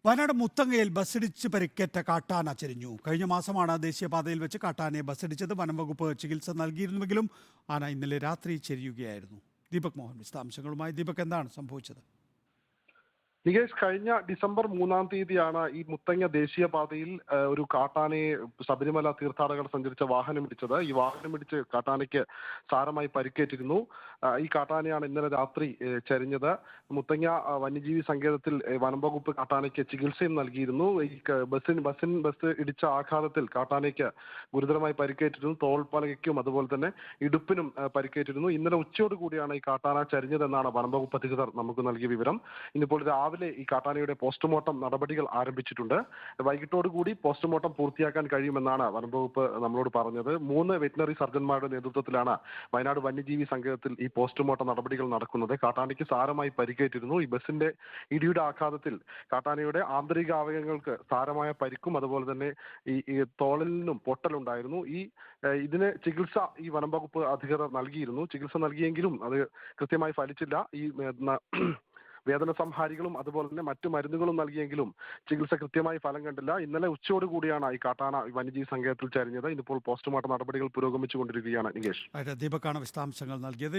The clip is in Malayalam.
വയനാട് മുത്തങ്ങയിൽ ബസ്സിടിച്ച് പരിക്കേറ്റ കാട്ടാന ചരിഞ്ഞു. കഴിഞ്ഞ മാസമാണ് ദേശീയപാതയിൽ വെച്ച് കാട്ടാനയെ ബസ്സിടിച്ചത്. വനംവകുപ്പ് ചികിത്സ നൽകിയിരുന്നുവെങ്കിലും ആന ഇന്നലെ രാത്രി ചെരിയുകയായിരുന്നു. ദീപക് മോഹൻ വിശദാംശങ്ങളുമായി. ദീപക്, എന്താണ് സംഭവിച്ചത്? നികേഷ്, കഴിഞ്ഞ ഡിസംബർ 3-ാം തീയതിയാണ് ഈ മുത്തങ്ങ ദേശീയപാതയിൽ ഒരു കാട്ടാനയെ ശബരിമല തീർത്ഥാടകർ സഞ്ചരിച്ച വാഹനം ഇടിച്ചത്. ഈ വാഹനം ഇടിച്ച് കാട്ടാനയ്ക്ക് സാരമായി പരിക്കേറ്റിരുന്നു. ഈ കാട്ടാനയാണ് ഇന്നലെ രാത്രി ചരിഞ്ഞത്. മുത്തങ്ങ വന്യജീവി സങ്കേതത്തിൽ വനംവകുപ്പ് കാട്ടാനയ്ക്ക് ചികിത്സയും നൽകിയിരുന്നു. ഈ ബസ് ഇടിച്ച ആഘാതത്തിൽ കാട്ടാനയ്ക്ക് ഗുരുതരമായി പരിക്കേറ്റിരുന്നു. തോൾപ്പലകയ്ക്കും അതുപോലെ തന്നെ ഇടുപ്പിനും പരിക്കേറ്റിരുന്നു. ഇന്നലെ ഉച്ചയോടുകൂടിയാണ് ഈ കാട്ടാന ചരിഞ്ഞതെന്നാണ് വനംവകുപ്പ് അധികൃതർ നമുക്ക് നൽകിയ വിവരം. ഇന്നിപ്പോൾ രാവിലെ ഈ കാട്ടാനയുടെ പോസ്റ്റ്മോർട്ടം നടപടികൾ ആരംഭിച്ചിട്ടുണ്ട്. വൈകിട്ടോടുകൂടി പോസ്റ്റ്മോർട്ടം പൂർത്തിയാക്കാൻ കഴിയുമെന്നാണ് വനംവകുപ്പ് നമ്മളോട് പറഞ്ഞത്. 3 വെറ്റിനറി സർജന്മാരുടെ നേതൃത്വത്തിലാണ് വയനാട് വന്യജീവി സങ്കേതത്തിൽ ഈ പോസ്റ്റ്മോർട്ടം നടപടികൾ നടക്കുന്നത്. കാട്ടാനയ്ക്ക് സാരമായി പരിക്കേറ്റിരുന്നു. ഈ ബസിന്റെ ഇടിയുടെ ആഘാതത്തിൽ കാട്ടാനയുടെ ആന്തരിക അവയവങ്ങൾക്ക് സാരമായ പരിക്കും അതുപോലെ തന്നെ ഈ തോളിനും പൊട്ടലുണ്ടായിരുന്നു. ഇതിന് ചികിത്സ ഈ വനംവകുപ്പ് അധികൃതർ നൽകിയിരുന്നു. ചികിത്സ നൽകിയെങ്കിലും അത് കൃത്യമായി ഫലിച്ചില്ല. ഈ വേദന സംഹാരികളും അതുപോലെ തന്നെ മറ്റു മരുന്നുകളും നൽകിയെങ്കിലും ചികിത്സ കൃത്യമായി ഫലം കണ്ടില്ല. ഇന്നലെ ഉച്ചയോടുകൂടിയാണ് ഈ കാട്ടാന വന്യജീവി സങ്കേതത്തിൽ ചരിഞ്ഞത്. ഇന്നിപ്പോൾ പോസ്റ്റ്മോർട്ടം നടപടികൾ പുരോഗമിച്ചുകൊണ്ടിരിക്കുകയാണ്. നികേഷ്, ദീപക്കാണ് വിശദാംശങ്ങൾ നൽകിയത്.